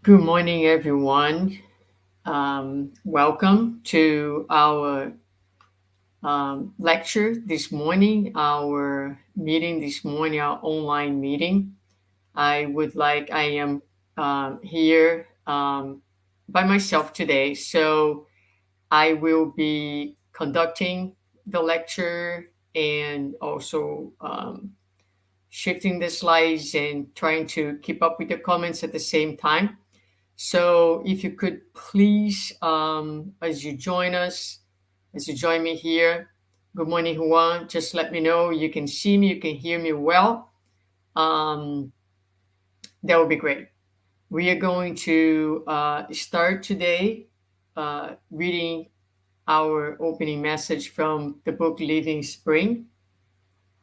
Good morning, everyone. Welcome to our lecture this morning, our meeting this morning, our online meeting. I am here by myself today, so I will be conducting the lecture and also shifting the slides and trying to keep up with the comments at the same time. So if you could please, as you join us, as you join me here, good morning, Juan. Just let me know you can see me, you can hear me well. Um, that would be great. We are going to start today reading our opening message from the book Living Spring.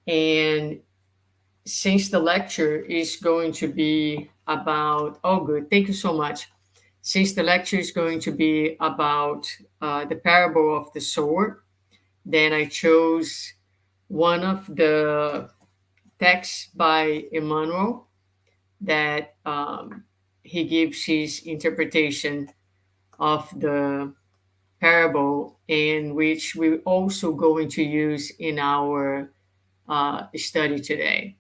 And since the lecture is going to be about, oh, good, thank you so much. Since the lecture is going to be about the parable of the sower, then I chose one of the texts by Emmanuel that he gives his interpretation of the parable, in which we're also going to use in our study today.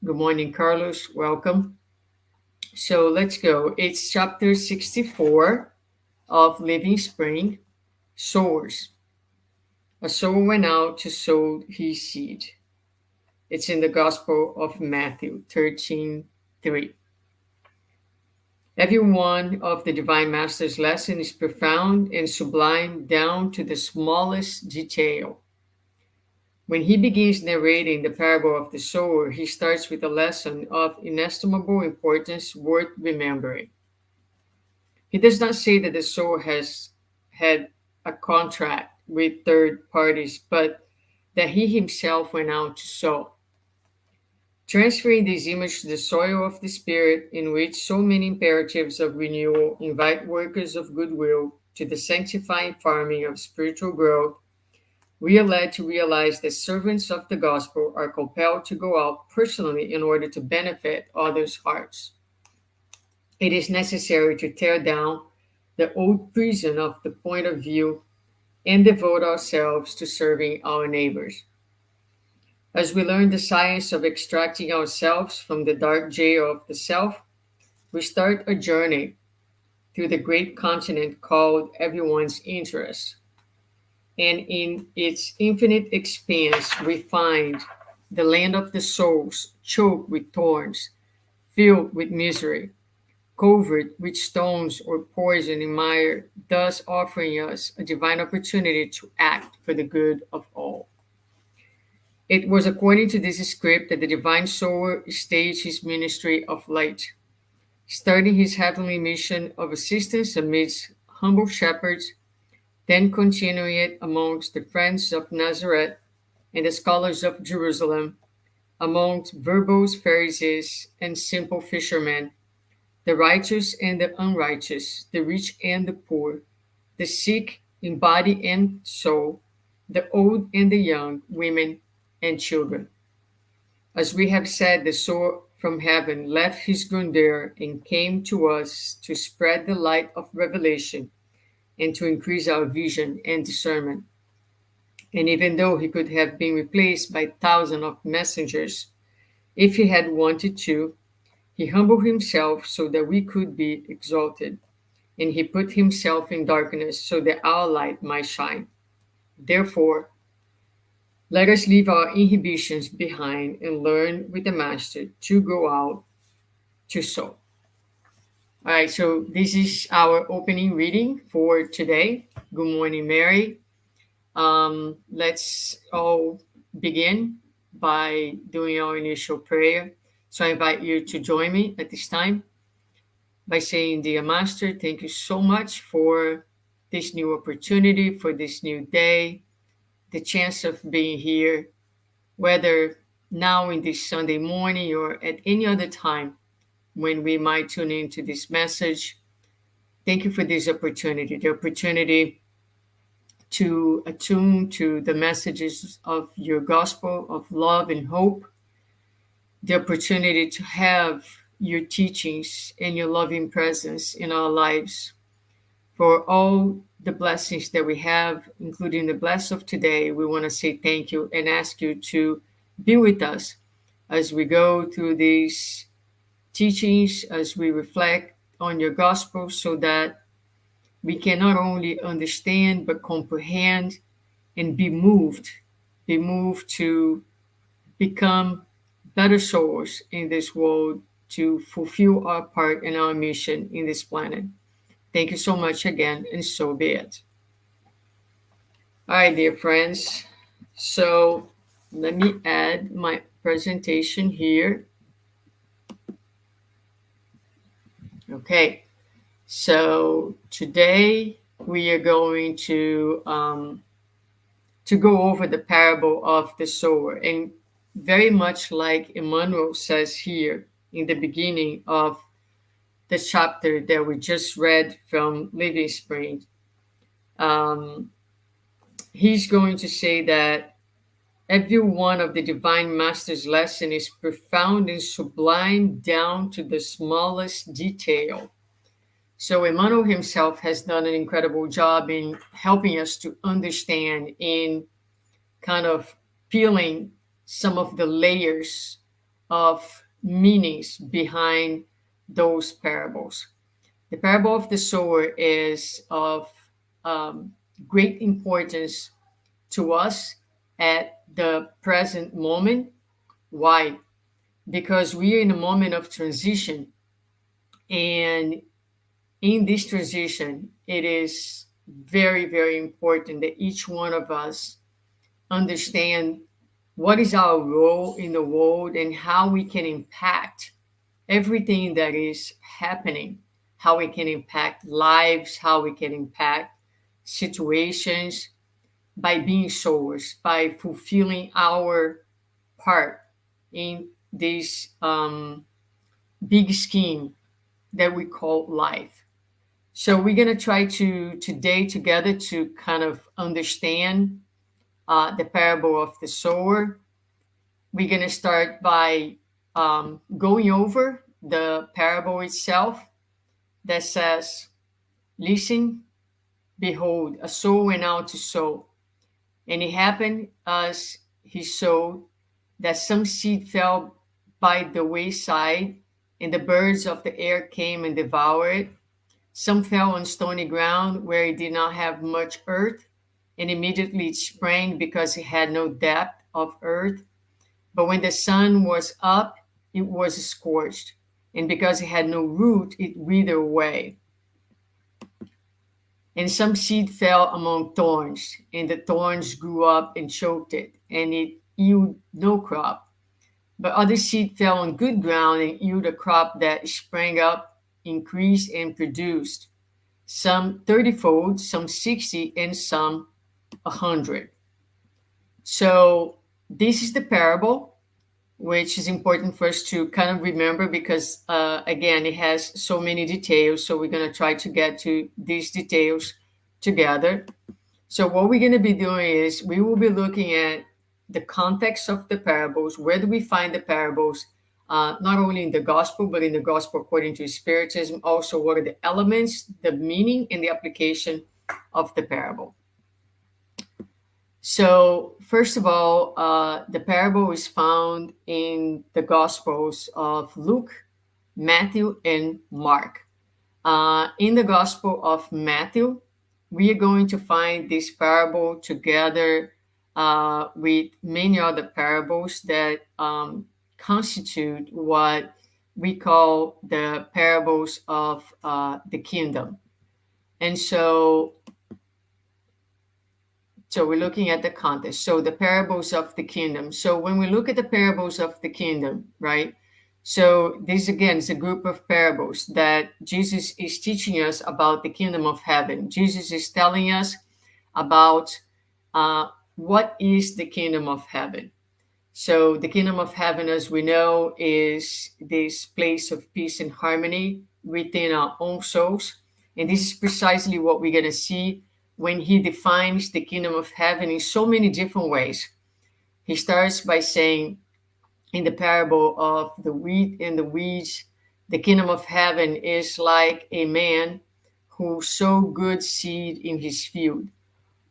Good morning, Carlos. Welcome. So let's go. It's chapter 64 of Living Spring, Sowers. A sower went out to sow his seed. It's in the Gospel of Matthew 13:3. Every one of the Divine Master's lessons is profound and sublime down to the smallest detail. When he begins narrating the parable of the sower, he starts with a lesson of inestimable importance worth remembering. He does not say that the sower has had a contract with third parties, but that he himself went out to sow, transferring this image to the soil of the Spirit, in which so many imperatives of renewal invite workers of goodwill to the sanctifying farming of spiritual growth. We are led to realize that servants of the gospel are compelled to go out personally in order to benefit others' hearts. It is necessary to tear down the old prison of the point of view and devote ourselves to serving our neighbors. As we learn the science of extracting ourselves from the dark jail of the self, we start a journey through the great continent called everyone's interest. And in its infinite expanse, we find the land of the souls choked with thorns, filled with misery, covered with stones or poison and mire, thus offering us a divine opportunity to act for the good of all. It was according to this script that the divine sower staged his ministry of light, starting his heavenly mission of assistance amidst humble shepherds, then continuing it amongst the friends of Nazareth and the scholars of Jerusalem, amongst verbose Pharisees and simple fishermen, the righteous and the unrighteous, the rich and the poor, the sick in body and soul, the old and the young, women and children. As we have said, the sower from heaven left his grandeur and came to us to spread the light of revelation and to increase our vision and discernment. And even though he could have been replaced by thousands of messengers, if he had wanted to, he humbled himself so that we could be exalted, and he put himself in darkness so that our light might shine. Therefore, let us leave our inhibitions behind and learn with the Master to go out to sow. All right, so this is our opening reading for today. Good morning, Mary. Let's all begin by doing our initial prayer. So I invite you to join me at this time by saying, Dear Master, thank you so much for this new opportunity, for this new day, the chance of being here, whether now in this Sunday morning or at any other time when we might tune into this message. Thank you for this opportunity, the opportunity to attune to the messages of your gospel of love and hope, the opportunity to have your teachings and your loving presence in our lives. For all the blessings that we have, including the bless of today, we want to say thank you and ask you to be with us as we go through these teachings, as we reflect on your gospel, so that we can not only understand but comprehend and be moved to become better souls in this world to fulfill our part and our mission in this planet. Thank you so much again, and so be it. All right, dear friends. So let me add my presentation here. Okay, so today we are going to go over the parable of the sower, and very much like Emmanuel says here in the beginning of the chapter that we just read from Living Spring, um, he's going to say that every one of the divine master's lesson is profound and sublime down to the smallest detail. So Emmanuel himself has done an incredible job in helping us to understand, in kind of peeling some of the layers of meanings behind those parables. The parable of the sower is of um, great importance to us at the present moment. Why? Because we are in a moment of transition. And in this transition, it is very, very important that each one of us understand what is our role in the world and how we can impact everything that is happening, how we can impact lives, how we can impact situations by being sowers, by fulfilling our part in this big scheme that we call life. So we're going to try to today together to kind of understand the parable of the sower. We're going to start by going over the parable itself that says, listen, behold, a sower went out to sow. And it happened as he sowed that some seed fell by the wayside, and the birds of the air came and devoured it. Some fell on stony ground where it did not have much earth, and immediately it sprang because it had no depth of earth. But when the sun was up, it was scorched, and because it had no root, it withered away. And some seed fell among thorns, and the thorns grew up and choked it, and it yielded no crop. But other seed fell on good ground and yielded a crop that sprang up, increased, and produced, some 30-fold, some 60, and some 100. So this is the parable, which is important for us to kind of remember because, again, it has so many details. So we're going to try to get to these details together. So what we're going to be doing is we will be looking at the context of the parables. Where do we find the parables? Not only in the gospel, but in the gospel according to Spiritism. Also, what are the elements, the meaning, and the application of the parable? So, first of all, the parable is found in the Gospels of Luke, Matthew, and Mark. In the Gospel of Matthew, we are going to find this parable together with many other parables that constitute what we call the parables of the kingdom. And so we're looking at the context. So the parables of the kingdom. So when we look at the parables of the kingdom, right? So this again is a group of parables that Jesus is teaching us about the kingdom of heaven. Jesus is telling us about what is the kingdom of heaven. So the kingdom of heaven, as we know, is this place of peace and harmony within our own souls. And this is precisely what we're going to see when he defines the kingdom of heaven in so many different ways. He starts by saying in the parable of the wheat and the weeds The kingdom of heaven is like a man who sowed good seed in his field.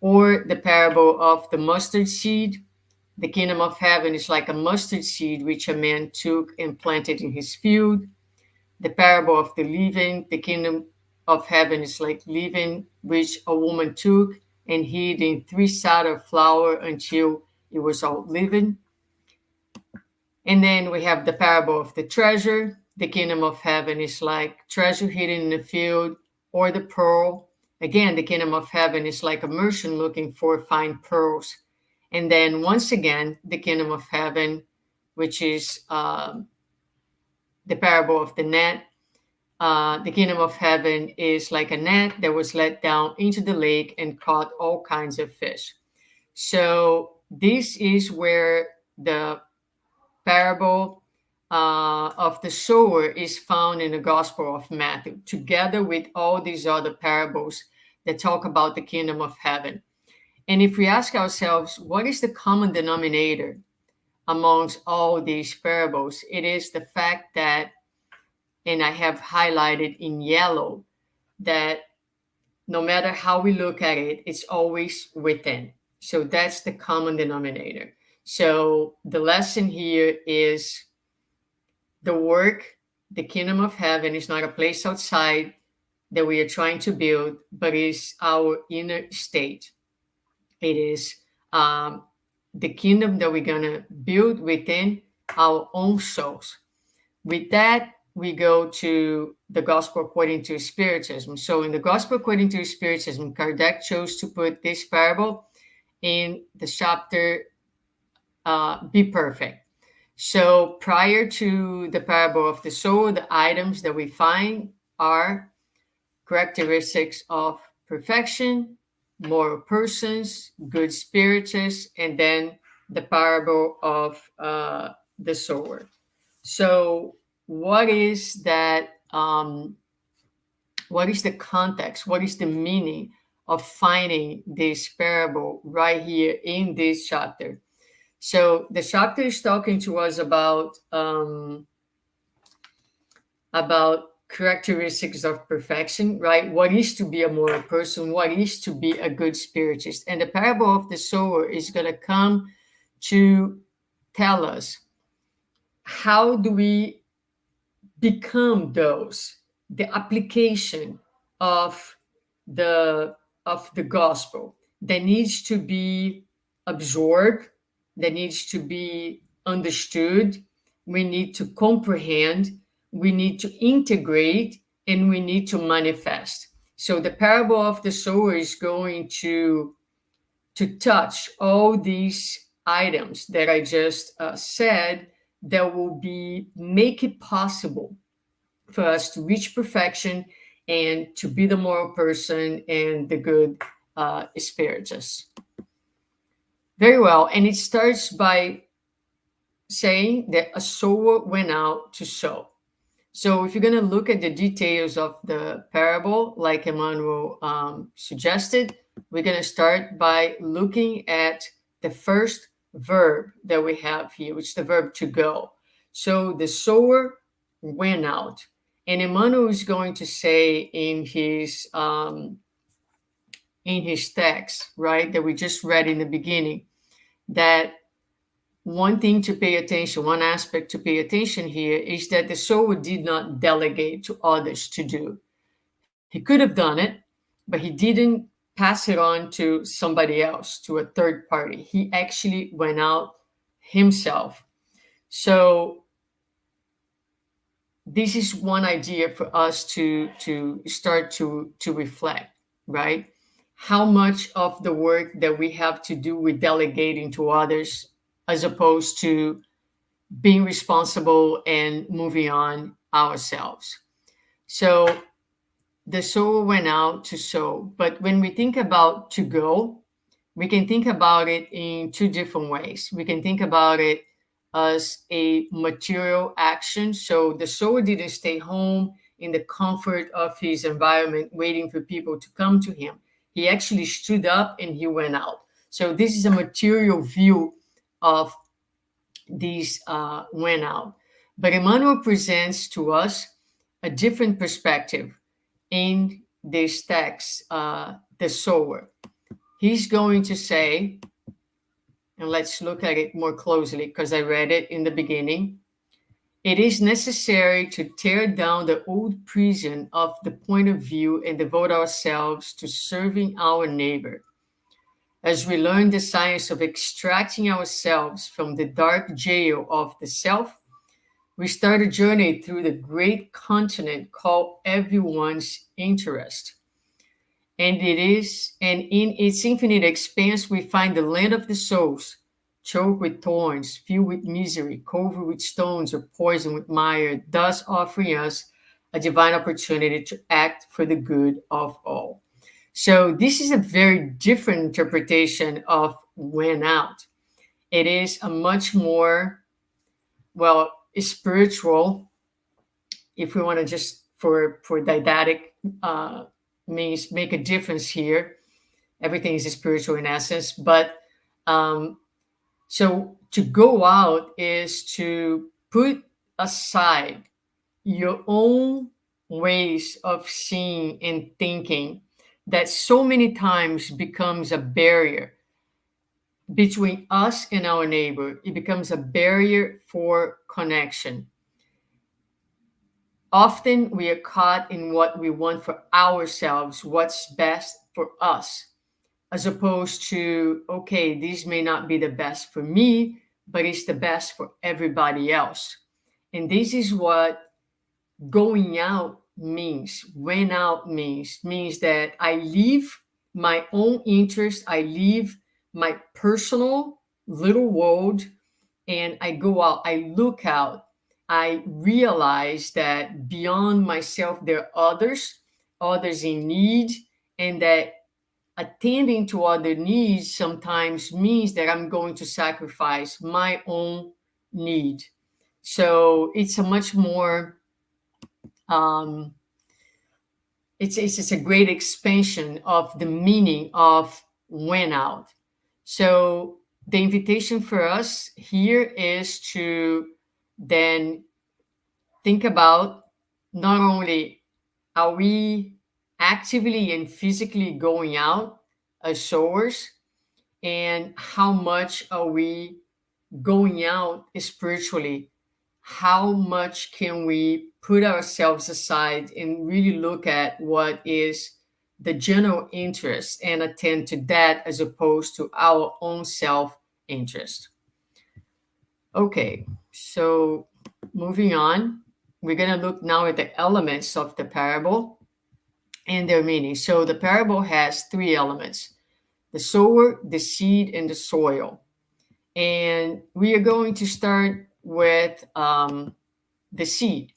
Or the parable of the mustard seed. The kingdom of heaven is like a mustard seed which a man took and planted in his field. The parable of the leaven. The kingdom of heaven is like leaven which a woman took and hid in 3 sat of flour until it was all leavened. And then we have the parable of the treasure. The kingdom of heaven is like treasure hidden in the field or the pearl. Again, the kingdom of heaven is like a merchant looking for fine pearls. And then once again, the kingdom of heaven, which is the parable of the net. The kingdom of heaven is like a net that was let down into the lake and caught all kinds of fish. So this is where the parable of the sower is found in the Gospel of Matthew, together with all these other parables that talk about the kingdom of heaven. And if we ask ourselves, what is the common denominator amongst all these parables? It is the fact that, and I have highlighted in yellow, that no matter how we look at it, it's always within. So that's the common denominator. So the lesson here is the work, the kingdom of heaven is not a place outside that we are trying to build, but is our inner state. It is the kingdom that we're going to build within our own souls. With that, we go to the gospel according to Spiritism. So in the gospel according to Spiritism, Kardec chose to put this parable in the chapter Be Perfect. So prior to the parable of the soul, the items that we find are characteristics of perfection, moral persons, good spirits, and then the parable of the sower. So what is that? What is the context? What is the meaning of finding this parable right here in this chapter? So the chapter is talking to us about characteristics of perfection, right? What is to be a moral person? What is to be a good spiritist? And the parable of the sower is going to come to tell us, how do we become those? The application of the gospel that needs to be absorbed, that needs to be understood. We need to comprehend, we need to integrate, and we need to manifest. So the parable of the sower is going to touch all these items that I just said, that will make it possible for us to reach perfection and to be the moral person and the good spiritist. Very well. And it starts by saying that a sower went out to sow. So if you're going to look at the details of the parable, like Emmanuel suggested, we're going to start by looking at the first verb that we have here, which is the verb to go. So the sower went out. And Emmanuel is going to say in his text, right, that we just read in the beginning, that one thing to pay attention, one aspect to pay attention here is that the sower did not delegate to others to do. He could have done it, but he didn't pass it on to somebody else, to a third party. He actually went out himself. So this is one idea for us to start to reflect, right? How much of the work that we have to do with delegating to others, as opposed to being responsible and moving on ourselves. So the sower went out to sow. But when we think about to go, we can think about it in two different ways. We can think about it as a material action. So the sower didn't stay home in the comfort of his environment waiting for people to come to him. He actually stood up and he went out. So this is a material view of these went out. But Emmanuel presents to us a different perspective in this text, the sower. He's going to say, and let's look at it more closely because I read it in the beginning. It is necessary to tear down the old prison of the point of view and devote ourselves to serving our neighbor. As we learn the science of extracting ourselves from the dark jail of the self, we start a journey through the great continent called everyone's interest. And in its infinite expanse, we find the land of the souls, choked with thorns, filled with misery, covered with stones, or poisoned with mire, thus offering us a divine opportunity to act for the good of all. So, this is a very different interpretation of went out. It is a much more, well, spiritual, if we want to just for didactic means make a difference here. Everything is spiritual in essence, but um, so to go out is to put aside your own ways of seeing and thinking that so many times becomes a barrier between us and our neighbor. It becomes a barrier for connection. Often we are caught in what we want for ourselves, what's best for us, as opposed to, okay, this may not be the best for me, but it's the best for everybody else. And this is what going out means. Went out means that I leave my own interest, I leave my personal little world, and I go out, I look out, I realize that beyond myself there are others in need, and that attending to other needs sometimes means that I'm going to sacrifice my own need. So it's a much more um, it's a great expansion of the meaning of went out. So the invitation for us here is to then think about not only are we actively and physically going out as sowers, and how much are we going out spiritually? How much can we put ourselves aside and really look at what is the general interest and attend to that as opposed to our own self interest? Okay, so moving on, we're going to look now at the elements of the parable and their meaning. So the parable has three elements: the sower, the seed, and the soil. And we are going to start with the seed.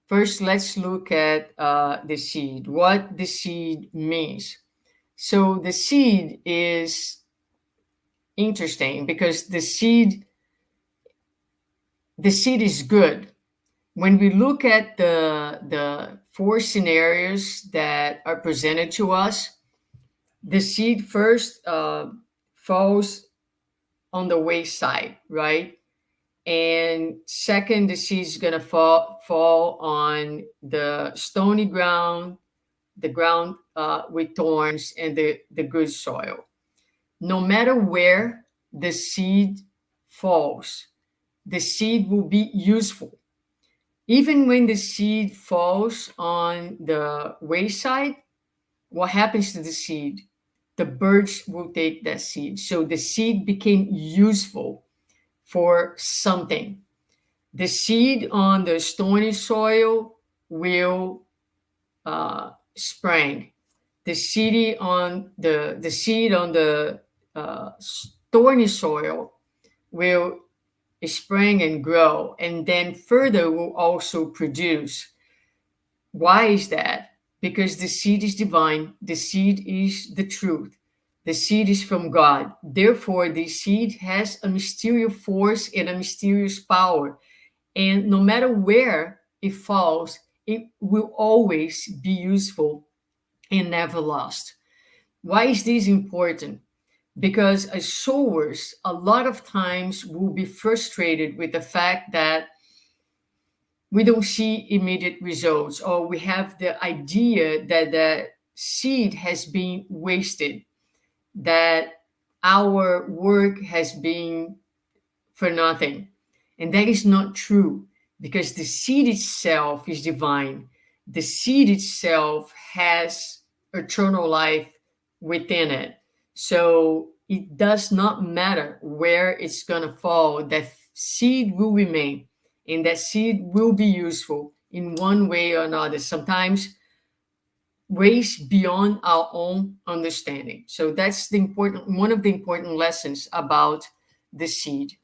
First, let's look at the seed, what the seed means. So the seed is interesting because the seed is good. When we look at the four scenarios that are presented to us, the seed first falls on the wayside, right? And second, the seed is going to fall on the stony ground, the ground with thorns, and the good soil. No matter where the seed falls, the seed will be useful. Even when the seed falls on the wayside, what happens to the seed? The birds will take that seed. So the seed became useful for something. The seed on the stony soil will spring. The seed on the thorny soil will spring and grow, and then further will also produce. Why is that? Because the seed is divine, the seed is the truth, the seed is from God. Therefore, the seed has a mysterious force and a mysterious power. And no matter where it falls, it will always be useful and never lost. Why is this important? Because as sowers, a lot of times will be frustrated with the fact that we don't see immediate results, or we have the idea that the seed has been wasted, that our work has been for nothing. And that is not true, because the seed itself is divine. The seed itself has eternal life within it. So it does not matter where it's going to fall, that seed will remain, and that seed will be useful in one way or another, sometimes ways beyond our own understanding. So that's the important one of the important lessons about the seed.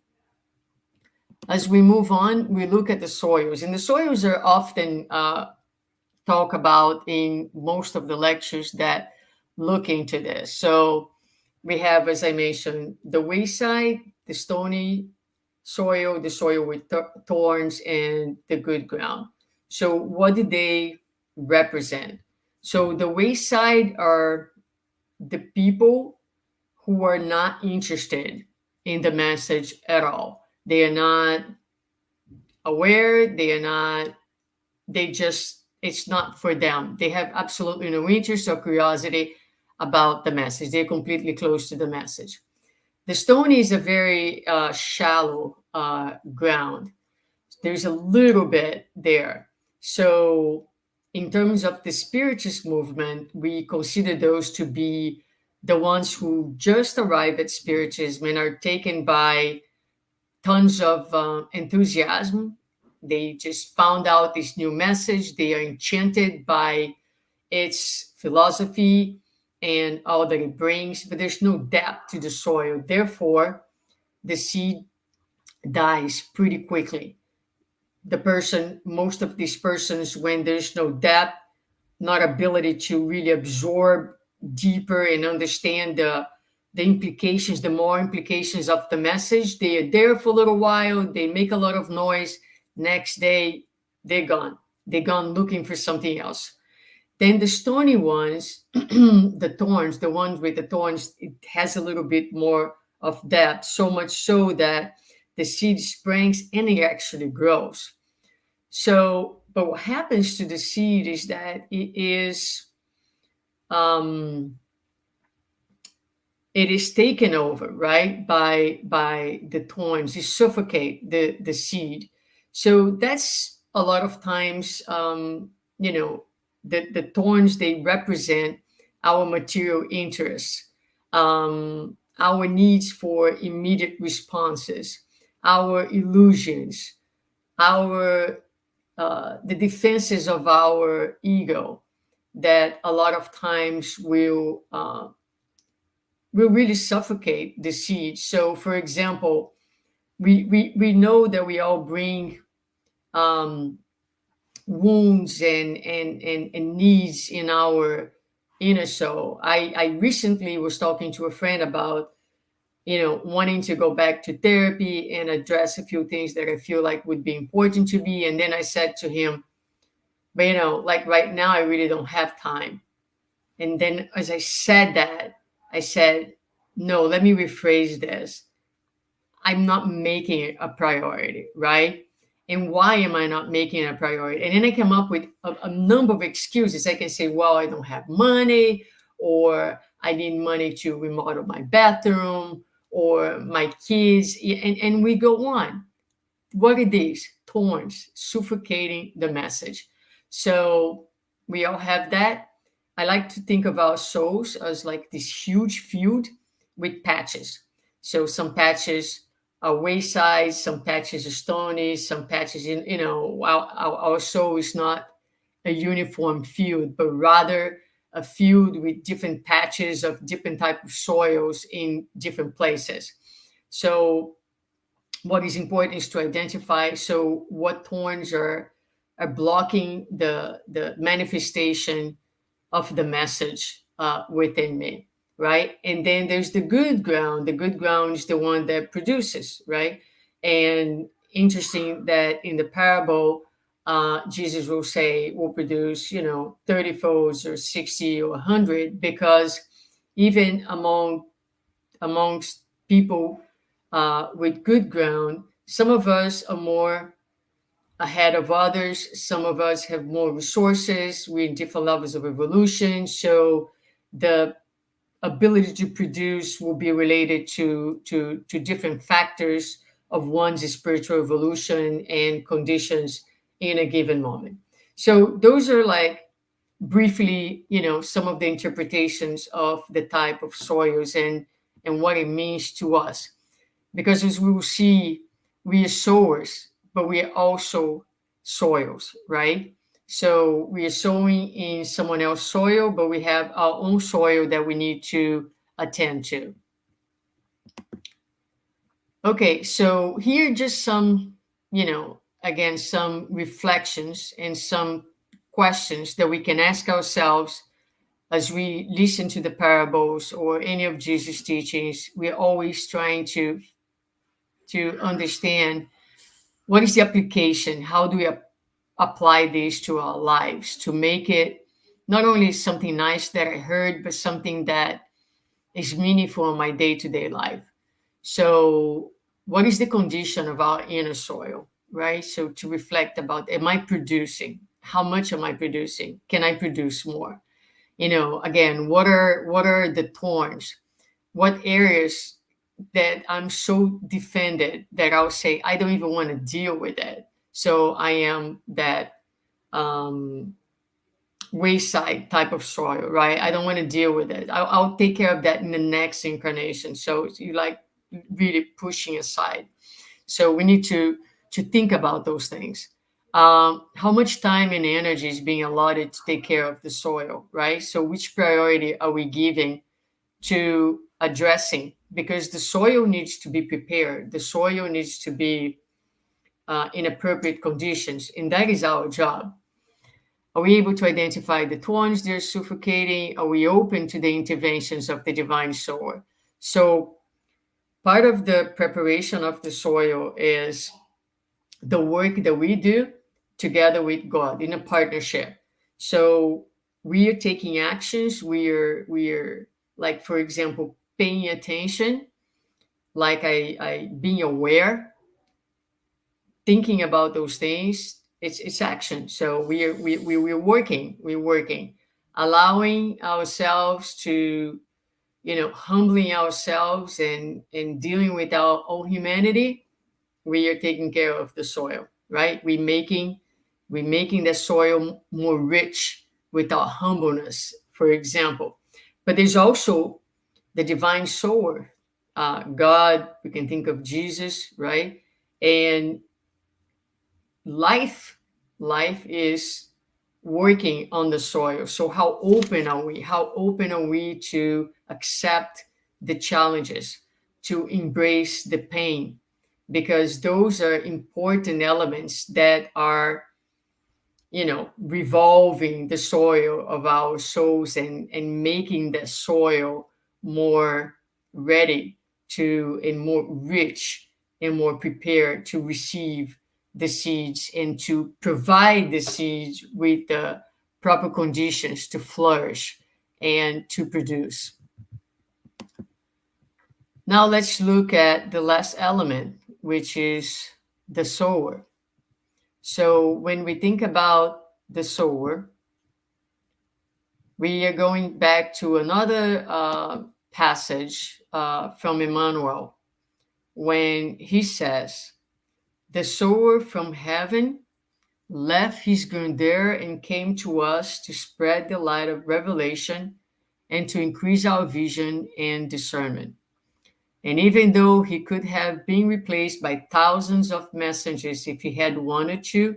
As we move on, we look at the soils, and the soils are often talked about in most of the lectures that look into this. So we have, as I mentioned, the wayside, the stony soil, the soil with thorns, and the good ground. So what do they represent? So the wayside are the people who are not interested in the message at all. They are not aware, they are not, they just, it's not for them. They have absolutely no interest or curiosity about the message. They're completely closed to the message. The stone is a very shallow ground. There's a little bit there. So, in terms of the Spiritist movement, we consider those to be the ones who just arrive at Spiritism and are taken by tons of enthusiasm. They just found out this new message. They are enchanted by its philosophy and all that it brings, but there's no depth to the soil. Therefore, the seed dies pretty quickly. Most of these persons, when there's no depth, not ability to really absorb deeper and understand the implications, the more implications of the message, they are there for a little while, they make a lot of noise, next day they're gone. They're gone looking for something else. Then the stony ones, the thorns, the ones with the thorns, it has a little bit more of depth, so much so that the seed springs and it actually grows. So, but what happens to the seed is that um, it is taken over, right, by the thorns. You suffocate the seed. So that's a lot of times, you know, the thorns, they represent our material interests, our needs for immediate responses, our illusions, our the defenses of our ego, that a lot of times will really suffocate the seed. So, for example, we know that we all bring um, wounds and needs in our inner soul. I recently was talking to a friend about, wanting to go back to therapy and address a few things that I feel like would be important to me. And then I said to him, but like right now, I really don't have time. And then as I said that, I said, no, let me rephrase this. I'm not making it a priority, right? And why am I not making it a priority? And then I come up with a number of excuses. I can say, well, I don't have money, or I need money to remodel my bathroom, or my kids, and we go on. What are these? Thorns suffocating the message. So we all have that. I like to think of our souls as like this huge field with patches. So some patches are wayside, some patches are stony, some patches in, our soul is not a uniform field, but rather a field with different patches of different type of soils in different places. So what is important is to identify, so what thorns are blocking the manifestation of the message within me, right? And then there's the good ground. The good ground is the one that produces, right? And interesting that in the parable, Jesus will produce 30 folds or 60 or 100, because even amongst people with good ground, some of us are more ahead of others. Some of us have more resources. We're in different levels of evolution. So the ability to produce will be related to different factors of one's spiritual evolution and conditions in a given moment. So those are like briefly, some of the interpretations of the type of soils and what it means to us. Because as we will see, we are sowers, but we are also soils, right? So we are sowing in someone else's soil, but we have our own soil that we need to attend to. Okay, so here are just some, again, some reflections and some questions that we can ask ourselves as we listen to the parables or any of Jesus' teachings. We're always trying to understand what is the application, how do we apply this to our lives to make it not only something nice that I heard, but something that is meaningful in my day-to-day life. So what is the condition of our inner soil, right? So to reflect about, am I producing? How much am I producing? Can I produce more? Again, what are the thorns? What areas that I'm so defended that I'll say I don't even want to deal with it. So I am that um, wayside type of soil, right? I don't want to deal with it. I'll take care of that in the next incarnation. So you like really pushing aside. So we need to think about those things. How much time and energy is being allotted to take care of the soil, right? So which priority are we giving to addressing? Because the soil needs to be prepared. The soil needs to be in appropriate conditions, and that is our job. Are we able to identify the thorns they're suffocating? Are we open to the interventions of the divine sower? So part of the preparation of the soil is the work that we do together with God in a partnership. So we are taking actions. We are like, for example, paying attention, like I being aware, thinking about those things. It's action. So we're working, allowing ourselves to, humbling ourselves and dealing with our own humanity. We are taking care of the soil, right? We're making the soil more rich with our humbleness, for example. But there's also the divine sower, God. We can think of Jesus, right? And life is working on the soil. So how open are we? How open are we to accept the challenges, to embrace the pain? Because those are important elements that are, revolving the soil of our souls and making the soil more ready to and more rich and more prepared to receive the seeds and to provide the seeds with the proper conditions to flourish and to produce. Now let's look at the last element, which is the sower. So when we think about the sower, we are going back to another passage from Emmanuel when he says, the sower from heaven left his grandeur and came to us to spread the light of revelation and to increase our vision and discernment. And even though he could have been replaced by thousands of messengers if he had wanted to,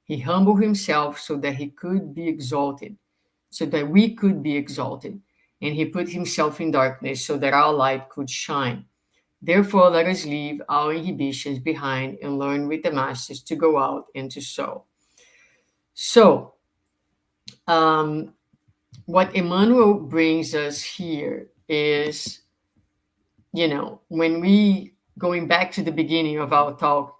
he humbled himself so that he could be exalted, so that we could be exalted. And he put himself in darkness so that our light could shine. Therefore, let us leave our inhibitions behind and learn with the masters to go out and to sow. So, um, what Emmanuel brings us here is, when we, going back to the beginning of our talk,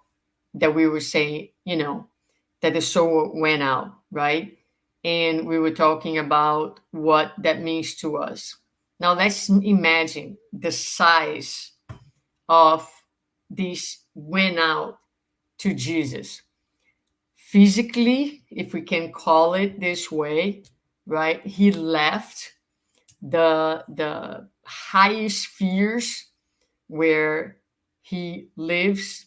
that we were saying, that the sower went out, right? And we were talking about what that means to us. Now, let's imagine the size of this went out to Jesus. physically, if we can call it this way, right? He left the higher spheres where he lives,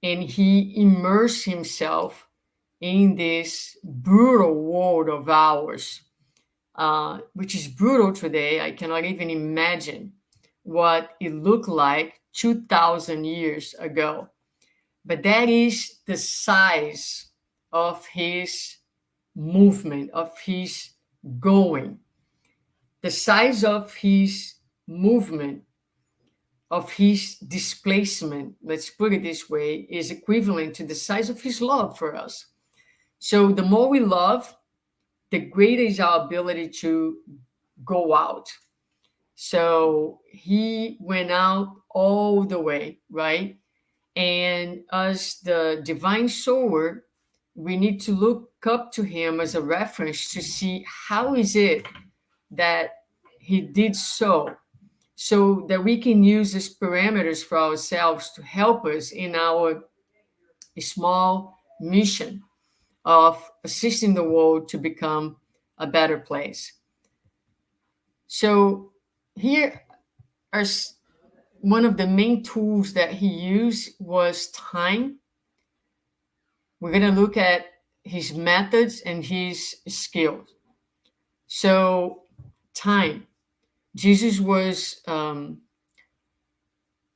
and he immersed himself in this brutal world of ours, which is brutal today. I cannot even imagine what it looked like 2,000 years ago. But that is the size of his movement, of his going. The size of his movement, of his displacement, let's put it this way, is equivalent to the size of his love for us. So the more we love, the greater is our ability to go out. So he went out all the way, right? And as the divine sower, we need to look up to him as a reference to see how is it that he did so that we can use as parameters for ourselves to help us in our small mission of assisting the world to become a better place. So here are one of the main tools that he used was time. We're going to look at his methods and his skills. So time. Jesus was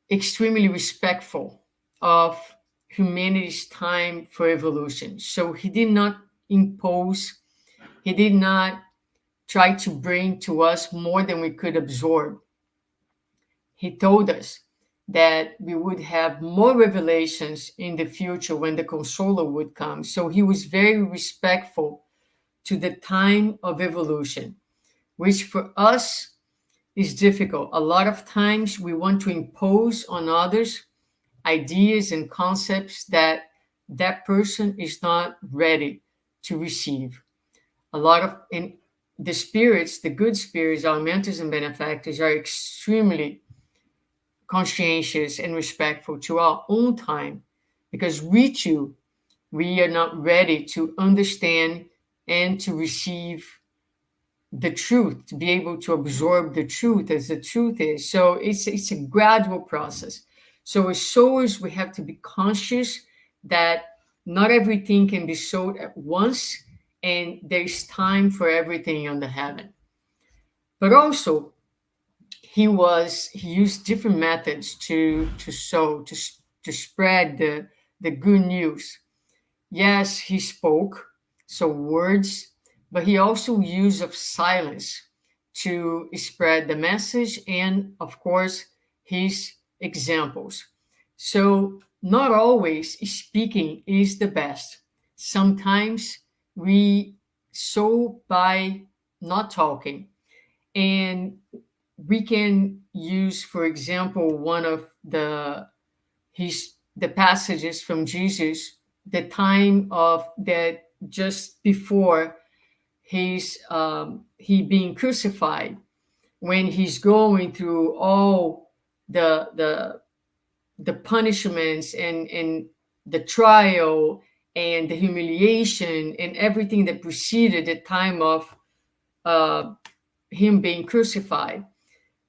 extremely respectful of humanity's time for evolution. So he did not impose, he did not try to bring to us more than we could absorb. He told us that we would have more revelations in the future when the consoler would come. So he was very respectful to the time of evolution, which for us is difficult. A lot of times we want to impose on others ideas and concepts that that person is not ready to receive. A lot of and the spirits, the good spirits, our mentors and benefactors are extremely conscientious and respectful to our own time, because we too, we are not ready to understand and to receive the truth, to be able to absorb the truth as the truth is. So it's a gradual process. So as sowers, we have to be conscious that not everything can be sowed at once, and there's time for everything under heaven. But also, he used different methods to sow, to spread the good news. Yes, he spoke, so words, but he also used of silence to spread the message, and of course his examples. So not always speaking is the best. Sometimes we sow by not talking, and we can use, for example, one of the passages from Jesus, the time of that just before he being crucified, when he's going through all the punishments and the trial and the humiliation and everything that preceded the time of uh, him being crucified.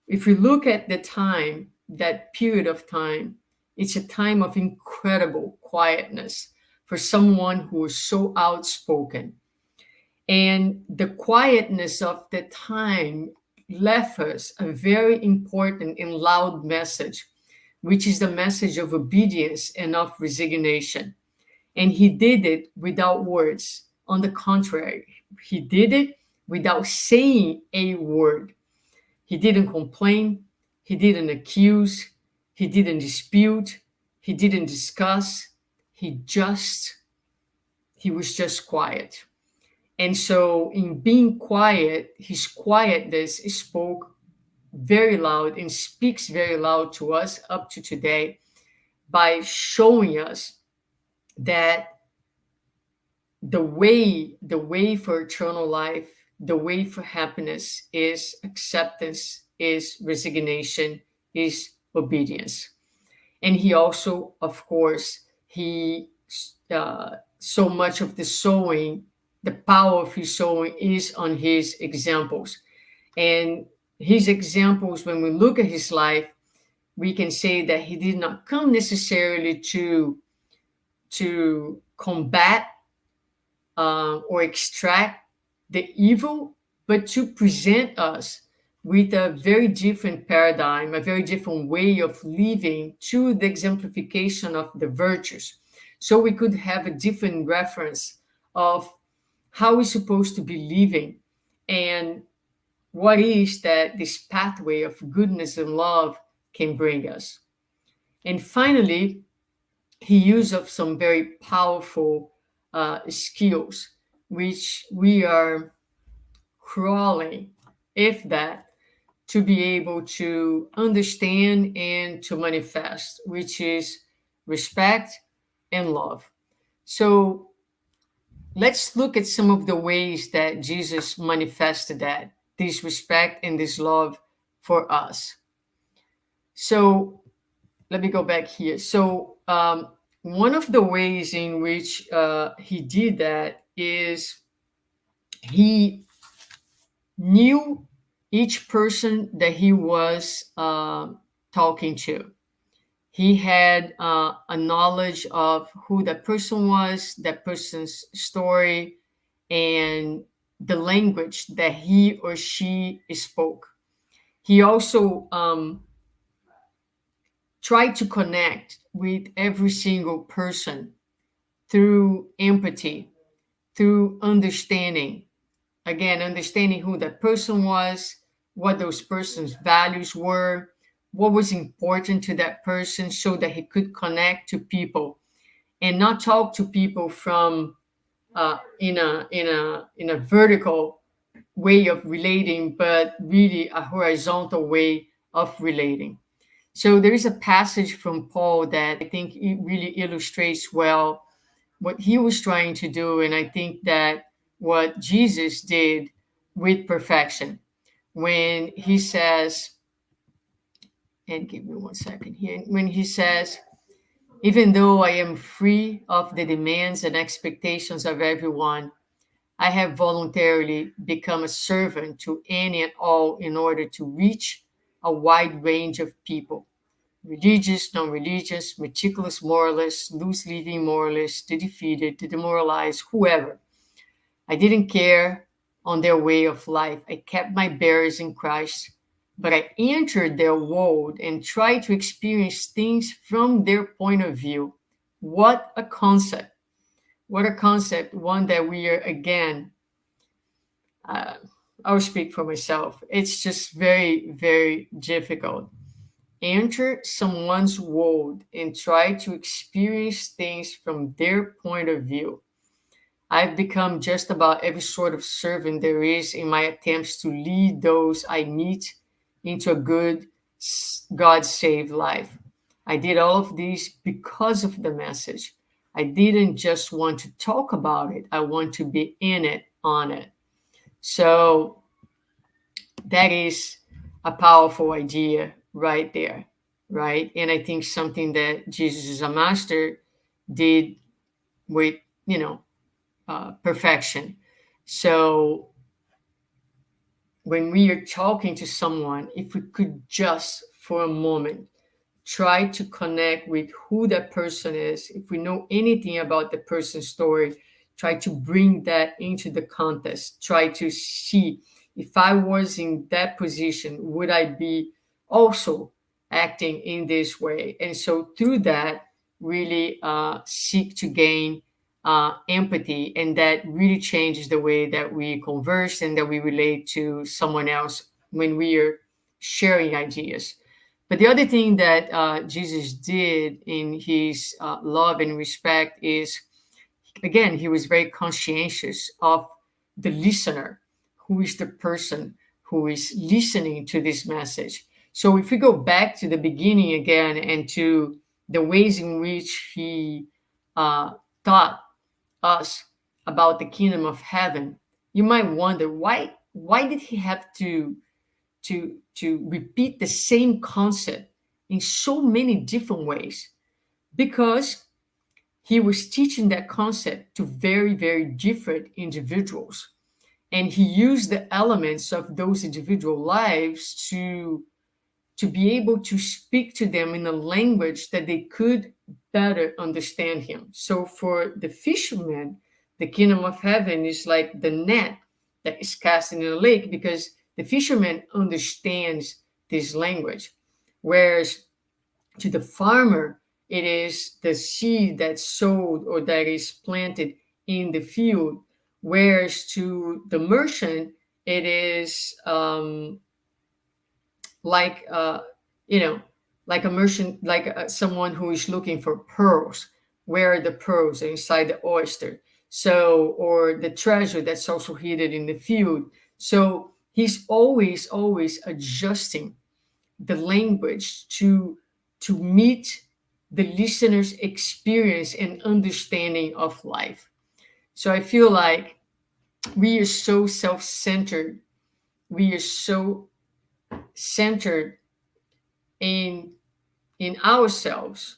If we look at the time, that period of time, it's a time of incredible quietness for someone who is so outspoken. And the quietness of the time left us a very important and loud message, which is the message of obedience and of resignation. And he did it without words. On the contrary, he did it without saying a word. He didn't complain, he didn't accuse, he didn't dispute, he didn't discuss. He was just quiet. And so in being quiet, his quietness spoke very loud and speaks very loud to us up to today, by showing us that the way for eternal life, the way for happiness is acceptance, is resignation, is obedience. And he also, of course, he so much of the sowing, the power of his sowing is on his examples. And his examples, when we look at his life, we can say that he did not come necessarily to combat or extract the evil, but to present us with a very different paradigm, a very different way of living to the exemplification of the virtues. So we could have a different reference of how we're supposed to be living and what is that this pathway of goodness and love can bring us. And finally, he used of some very powerful skills, which we are crawling, if that, to be able to understand and to manifest, which is respect and love. So let's look at some of the ways that Jesus manifested that, this respect and this love for us. So let me go back here. So one of the ways in which he did that is he knew each person that he was talking to. He had a knowledge of who that person was, that person's story, and the language that he or she spoke. He also tried to connect with every single person through empathy, through understanding. Again, understanding who that person was, what those person's values were, what was important to that person so that he could connect to people and not talk to people from in a vertical way of relating, but really a horizontal way of relating. So there is a passage from Paul that I think it really illustrates well what he was trying to do, and I think that what Jesus did with perfection when he says, and give me one second here, when he says, even though I am free of the demands and expectations of everyone, I have voluntarily become a servant to any and all in order to reach a wide range of people: religious, non religious, meticulous moralists, loose living moralists, the defeated, the demoralized, whoever. I didn't care on their way of life. I kept my bearers in Christ, but I entered their world and tried to experience things from their point of view. What a concept! What a concept, one that we are, again, uh, I'll speak for myself. It's just very, very difficult. Enter someone's world and try to experience things from their point of view. I've become just about every sort of servant there is in my attempts to lead those I meet into a good, God saved life. I did all of these because of the message. I didn't just want to talk about it, I want to be in it, on it. So that is a powerful idea right there, right? And I think something that Jesus is a master did with, perfection. So when we are talking to someone, if we could just for a moment try to connect with who that person is, if we know anything about the person's story, try to bring that into the context, try to see if I was in that position, would I be also acting in this way? And so through that, really seek to gain empathy, and that really changes the way that we converse and that we relate to someone else when we are sharing ideas. But the other thing that Jesus did in his love and respect is, again, he was very conscientious of the listener, who is the person who is listening to this message. So if we go back to the beginning again and to the ways in which he taught us about the kingdom of heaven, you might wonder why did he have to repeat the same concept in so many different ways? Because he was teaching that concept to very, very different individuals. And he used the elements of those individual lives to be able to speak to them in a language that they could better understand him. So for the fisherman, the kingdom of heaven is like the net that is cast in a lake, because the fisherman understands this language. Whereas to the farmer, it is the seed that's sowed or that is planted in the field. Whereas to the merchant, it is like you know like a merchant, like someone who is looking for pearls. Where are the pearls? Inside the oyster. So, or the treasure that's also hidden in the field. So he's always adjusting the language to meet the listener's experience and understanding of life. So I feel like we are so self-centered, we are so centered in ourselves,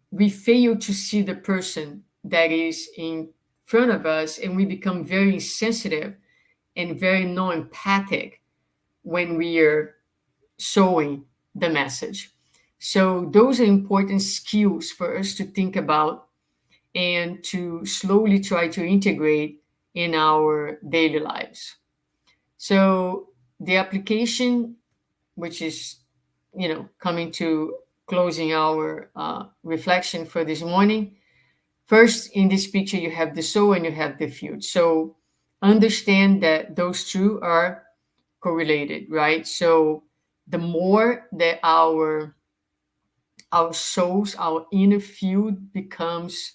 we fail to see the person that is in front of us, and we become very insensitive and very non-empathic when we are showing the message. So those are important skills for us to think about and to slowly try to integrate in our daily lives. So the application, which is, coming to closing our reflection for this morning. First, in this picture, you have the soul and you have the field. So understand that those two are correlated, right? So the more that our souls, our inner field becomes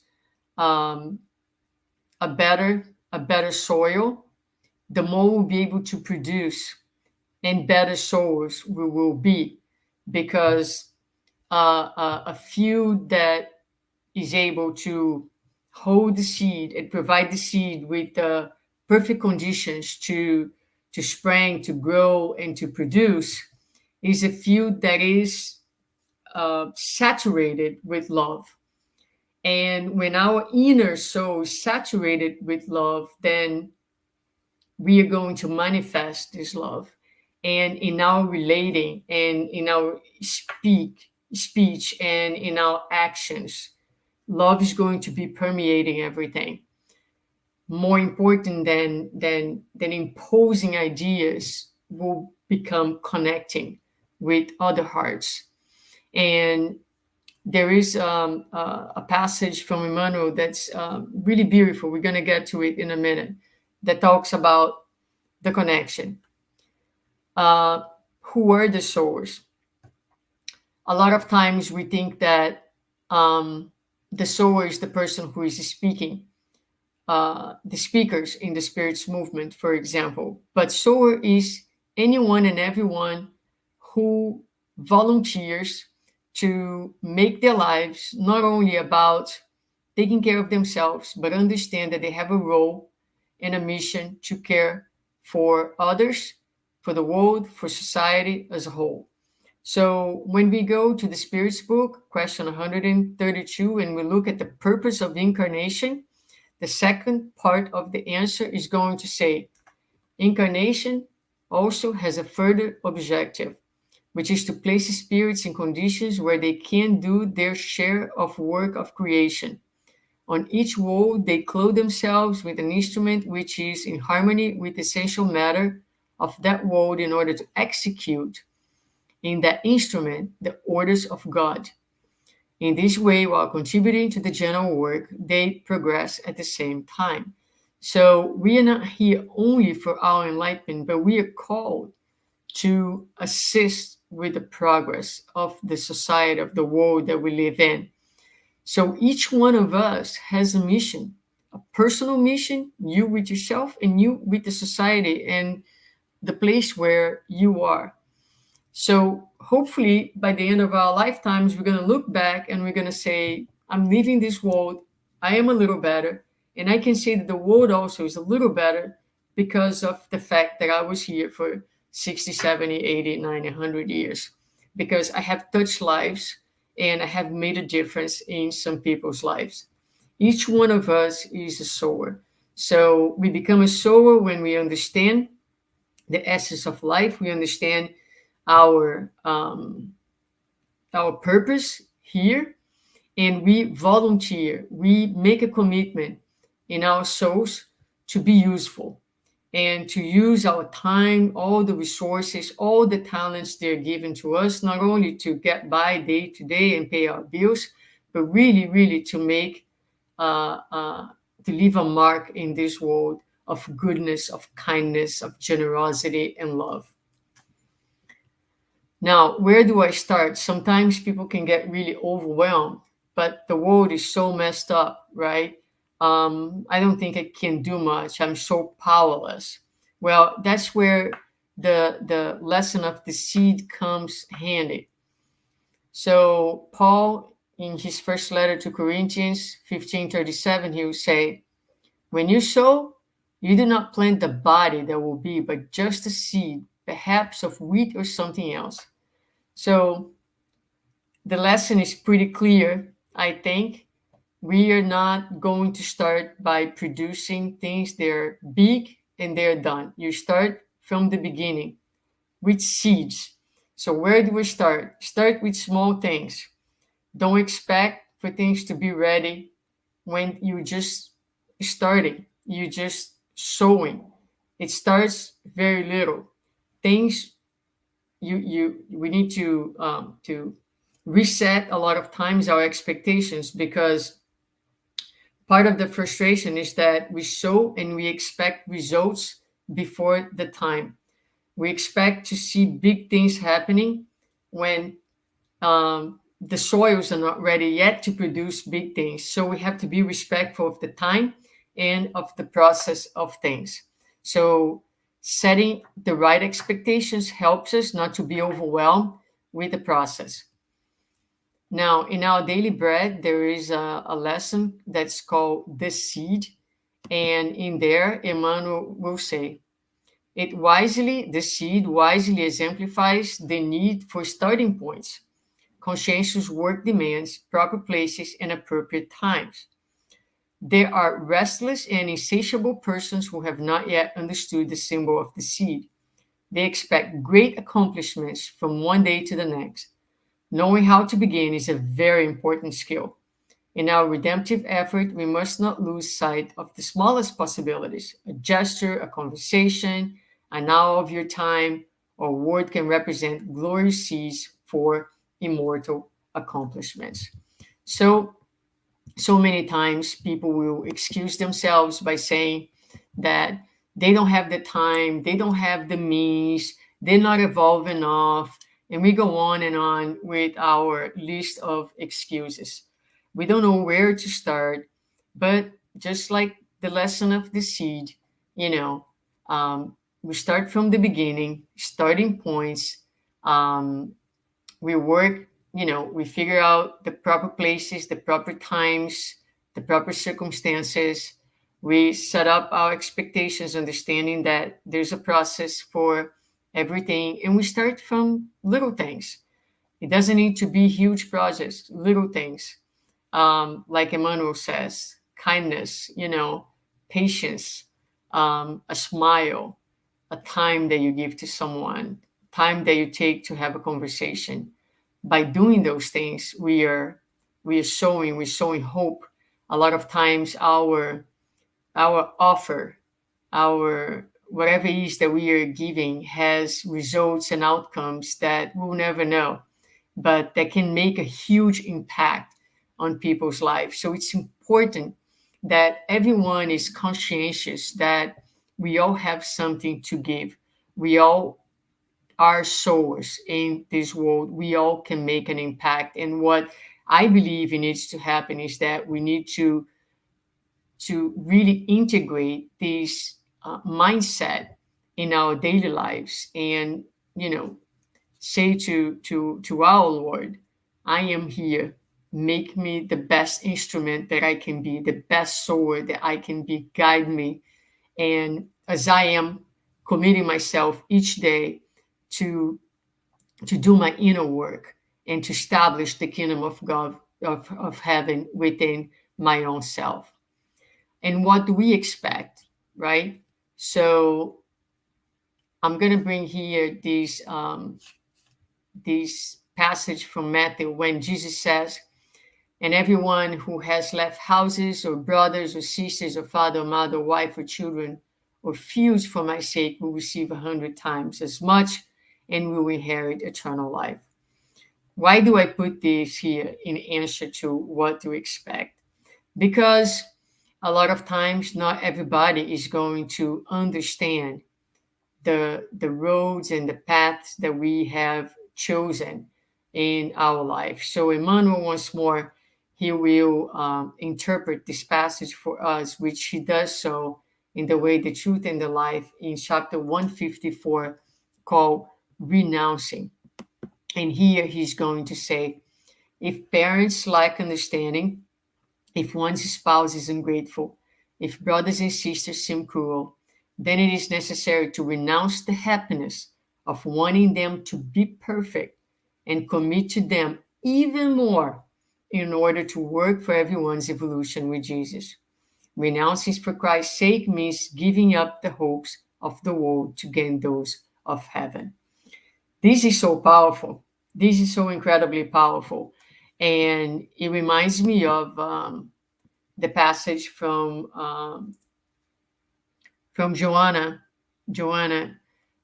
um, a better soil, the more we'll be able to produce, and better souls we will be, because a field that is able to hold the seed and provide the seed with the perfect conditions to spring, to grow, and to produce, is a field that is saturated with love. And when our inner soul is saturated with love, then we are going to manifest this love. And in our relating and in our speech and in our actions, love is going to be permeating everything. More important than imposing ideas will become connecting with other hearts. And there is a passage from Emmanuel that's really beautiful. We're going to get to it in a minute, that talks about the connection. Uh, who are the sowers? A lot of times we think that the sower is the person who is speaking, the speakers in the Spirit's movement, for example. But sower is anyone and everyone who volunteers to make their lives not only about taking care of themselves, but understand that they have a role and a mission to care for others, for the world, for society as a whole. So when we go to the Spirit's book, question 132, and we look at the purpose of incarnation, the second part of the answer is going to say, incarnation also has a further objective, which is to place spirits in conditions where they can do their share of work of creation. On each world, they clothe themselves with an instrument which is in harmony with the essential matter of that world in order to execute in that instrument the orders of God. In this way, while contributing to the general work, they progress at the same time. So we are not here only for our enlightenment, but we are called to assist with the progress of the society, of the world that we live in. So each one of us has a mission, a personal mission, you with yourself and you with the society and the place where you are. So hopefully by the end of our lifetimes, we're going to look back and we're going to say, I'm leaving this world. I am a little better. And I can say that the world also is a little better because of the fact that I was here for 60, 70, 80, 90, 100 years. Because I have touched lives and I have made a difference in some people's lives. Each one of us is a sower. So we become a sower when we understand the essence of life. We understand our our purpose here, and we volunteer. We make a commitment in our souls to be useful and to use our time, all the resources, all the talents they're given to us, not only to get by day to day and pay our bills, but really, really to make, uh, uh, to leave a mark in this world of goodness, of kindness, of generosity and love. Now, where do I start? Sometimes people can get really overwhelmed, but the world is so messed up, right? I don't think I can do much. I'm so powerless. Well, that's where the lesson of the seed comes handy. So Paul, in his first letter to Corinthians 15:37, he will say, "When you sow, you do not plant the body that will be, but just a seed, perhaps of wheat or something else." So the lesson is pretty clear, I think. We are not going to start by producing things that are big and they're done. You start from the beginning with seeds. So where do we start? Start with small things. Don't expect for things to be ready when you just starting. You just sowing. It starts very little. Things you we need to reset a lot of times our expectations, because part of the frustration is that we sow and we expect results before the time. We expect to see big things happening when the soils are not ready yet to produce big things. So we have to be respectful of the time and of the process of things. So setting the right expectations helps us not to be overwhelmed with the process. Now, in our daily bread, there is a lesson that's called the seed. And in there, Emmanuel will say, the seed wisely exemplifies the need for starting points, conscientious work demands, proper places, and appropriate times. There are restless and insatiable persons who have not yet understood the symbol of the seed. They expect great accomplishments from one day to the next. Knowing how to begin is a very important skill. In our redemptive effort, we must not lose sight of the smallest possibilities. A gesture, a conversation, an hour of your time, or word can represent glorious seeds for immortal accomplishments. So, so many times people will excuse themselves by saying that they don't have the time, they don't have the means, they're not evolved enough, and we go on with our list of excuses. We don't know where to start, but just like the lesson of the seed, you know, we start from the beginning, starting points. Um, we work, we figure out the proper places, the proper times, the proper circumstances. We set up our expectations, understanding that there's a process for everything, and we start from little things. It doesn't need to be huge projects, little things. Like Emmanuel says, kindness, patience, a smile, a time that you give to someone, time that you take to have a conversation. By doing those things, we're showing hope. A lot of times, our offer, our whatever it is that we are giving, has results and outcomes that we'll never know, but that can make a huge impact on people's lives. So it's important that everyone is conscientious that we all have something to give. We all are sowers in this world. We all can make an impact. And what I believe needs to happen is that we need to really integrate this mindset in our daily lives, and say to our Lord, I am here. Make me the best instrument that I can be, the best sower that I can be. Guide me. And as I am committing myself each day to do my inner work and to establish the kingdom of God, of heaven within my own self. And what do we expect, right? So I'm going to bring here this passage from Matthew when Jesus says, "And everyone who has left houses or brothers or sisters or father or mother, wife or children or fields for my sake will receive 100 times as much and will inherit eternal life." Why do I put this here in answer to what to expect? Because a lot of times not everybody is going to understand the roads and the paths that we have chosen in our life. So Emmanuel, once more, he will interpret this passage for us, which he does so in the way, the truth, and the life in chapter 154, called Renouncing. And here he's going to say, if parents lack understanding, if one's spouse is ungrateful, if brothers and sisters seem cruel, then it is necessary to renounce the happiness of wanting them to be perfect and commit to them even more in order to work for everyone's evolution with Jesus. Renouncing for Christ's sake means giving up the hopes of the world to gain those of heaven. This is so powerful. This is so incredibly powerful. And it reminds me of the passage from Joanna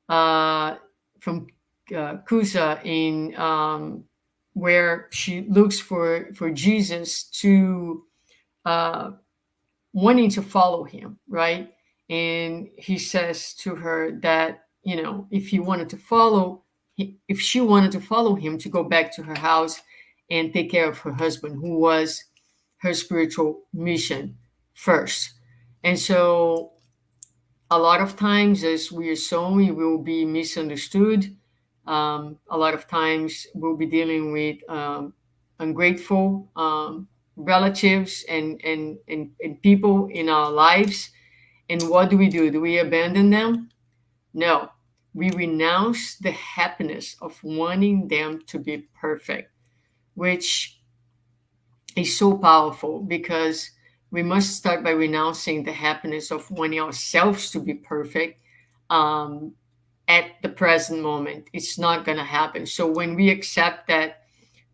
uh, from Cusa, in where she looks for Jesus to uh, wanting to follow him, right? And he says to her that, if he wanted to follow, if she wanted to follow him, to go back to her house and take care of her husband, who was her spiritual mission first. And so a lot of times, as we are sowing, we will be misunderstood. A lot of times we'll be dealing with ungrateful relatives and people in our lives. And what do? Do we abandon them? No. We renounce the happiness of wanting them to be perfect, which is so powerful, because we must start by renouncing the happiness of wanting ourselves to be perfect at the present moment. It's not going to happen. So when we accept that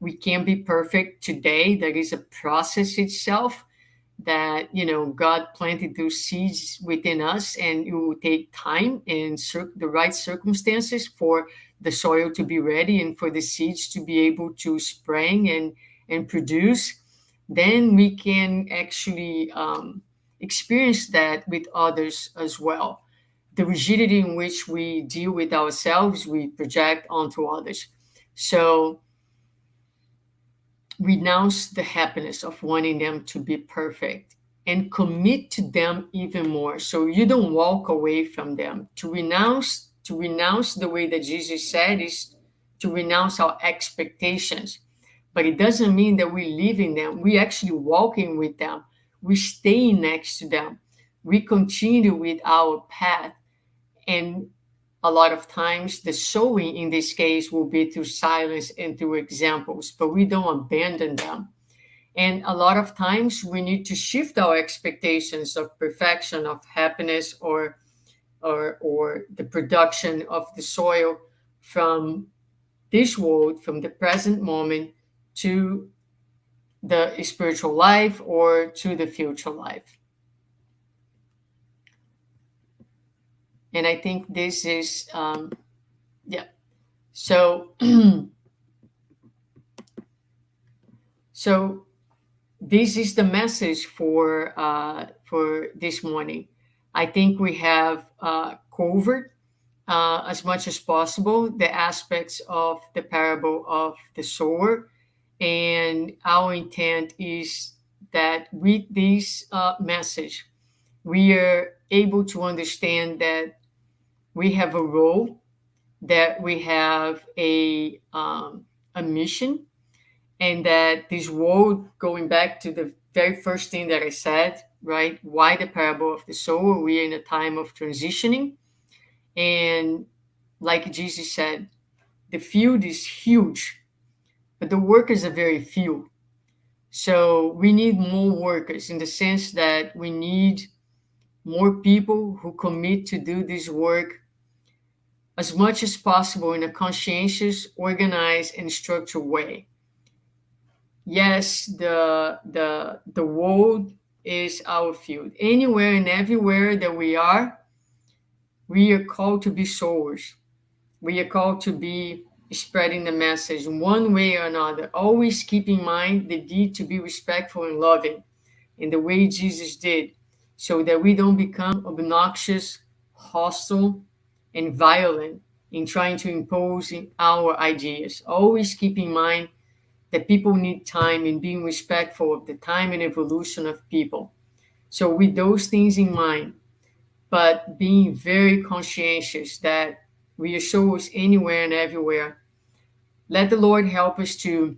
we can't be perfect today, there is a process itself that, God planted those seeds within us, and it will take time and the right circumstances for the soil to be ready and for the seeds to be able to spring and produce. Then we can actually experience that with others as well. The rigidity in which we deal with ourselves, we project onto others. So renounce the happiness of wanting them to be perfect and commit to them even more. So you don't walk away from them. To renounce the way that Jesus said is to renounce our expectations. But it doesn't mean that we're leaving them. We're actually walking with them. We're staying next to them. We continue with our path. And a lot of times the sowing in this case will be through silence and through examples, but we don't abandon them. And a lot of times we need to shift our expectations of perfection, of happiness, or the production of the soil from this world, from the present moment, to the spiritual life or to the future life. And I think this is, yeah. So, so this is the message for this morning. I think we have covered as much as possible the aspects of the parable of the sower, and our intent is that with this message, we are able to understand that we have a role, that we have a mission, and that this world, going back to the very first thing that I said, right? Why the parable of the sower? We are in a time of transitioning. And like Jesus said, the field is huge, but the workers are very few. So we need more workers in the sense that we need more people who commit to do this work as much as possible in a conscientious, organized, and structured way. Yes, the world is our field. Anywhere and everywhere that we are called to be sowers. We are called to be spreading the message one way or another. Always keep in mind the need to be respectful and loving in the way Jesus did, so that we don't become obnoxious, hostile, and violent in trying to impose our ideas. Always keep in mind that people need time and being respectful of the time and evolution of people. So, with those things in mind, but being very conscientious that we are souls anywhere and everywhere, let the Lord help us to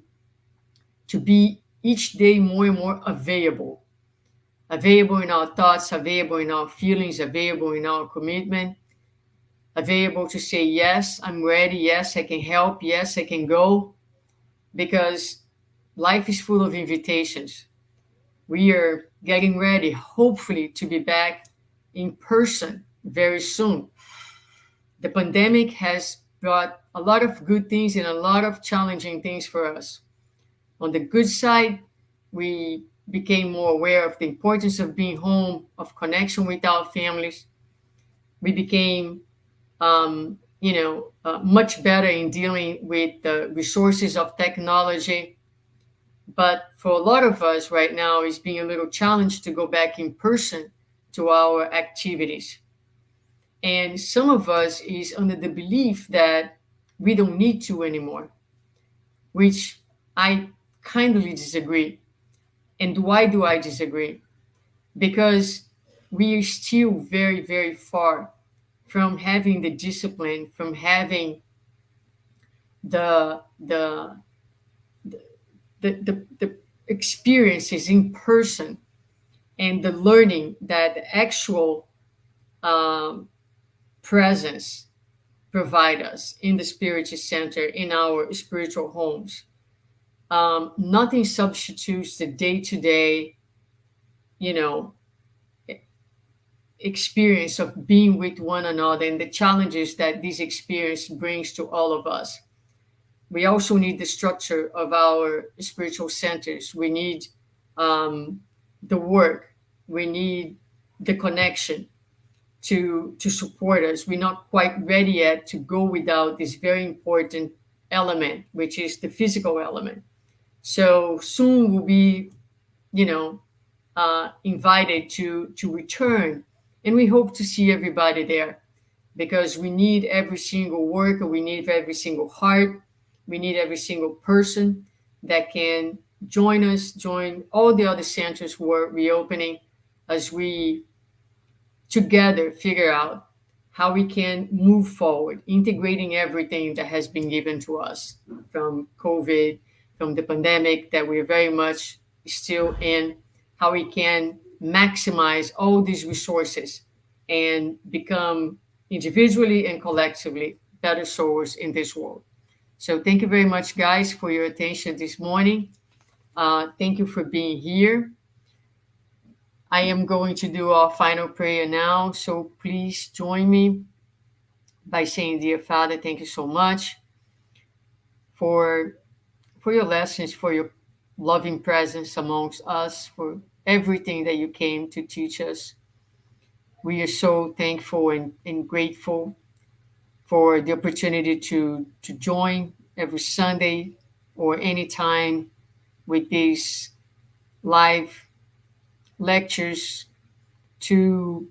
be each day more and more available, available in our thoughts, available in our feelings, available in our commitment, available to say, yes, I'm ready. Yes, I can help. Yes, I can go, because life is full of invitations. We are getting ready, hopefully, to be back in person very soon. The pandemic has brought a lot of good things and a lot of challenging things for us. On the good side, we became more aware of the importance of being home, of connection with our families. We became, much better in dealing with the resources of technology. But for a lot of us right now, it's being a little challenged to go back in person to our activities. And some of us is under the belief that we don't need to anymore, which I kindly disagree. And why do I disagree? Because we are still very, very far from having the discipline, from having the the the experiences in person, and the learning that the actual um, presence provide us in the spiritual center, in our spiritual homes. Nothing substitutes the day-to-day, you know, experience of being with one another and the challenges that this experience brings to all of us. We also need the structure of our spiritual centers. We need the work. We need the connection to support us. We're not quite ready yet to go without this very important element, which is the physical element. So soon we'll be, you know, invited to return, and we hope to see everybody there, because we need every single worker, we need every single heart, we need every single person that can join us, join all the other centers who are reopening, as we together figure out how we can move forward, integrating everything that has been given to us from COVID, from the pandemic that we're very much still in, how we can maximize all these resources and become individually and collectively better sowers in this world. So, thank you very much, guys, for your attention this morning. Thank you for being here. I am going to do our final prayer now. So please join me by saying, Dear Father, thank you so much for your lessons, for your loving presence amongst us, for everything that you came to teach us. We are so thankful and grateful for the opportunity to join every Sunday or anytime with these live lectures, to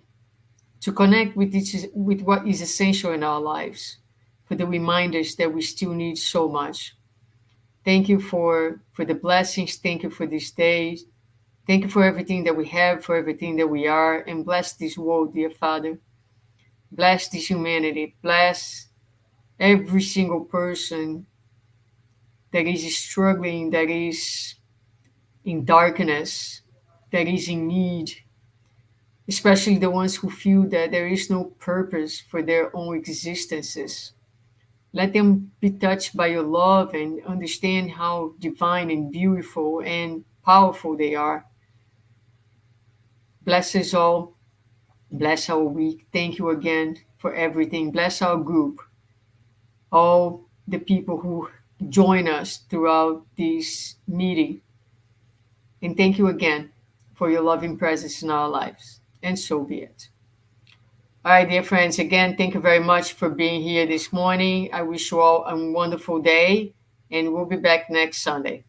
connect with with what is essential in our lives, for the reminders that we still need so much. Thank you for the blessings. Thank you for these days. Thank you for everything that we have, for everything that we are, and bless this world, dear Father. Bless this humanity. Bless every single person that is struggling, that is in darkness, that is in need, especially the ones who feel that there is no purpose for their own existences. Let them be touched by your love and understand how divine and beautiful and powerful they are. Bless us all. Bless our week. Thank you again for everything. Bless our group, all the people who join us throughout this meeting. And thank you again for your loving presence in our lives. And so be it. All right, dear friends, again, thank you very much for being here this morning. I wish you all a wonderful day, and we'll be back next Sunday.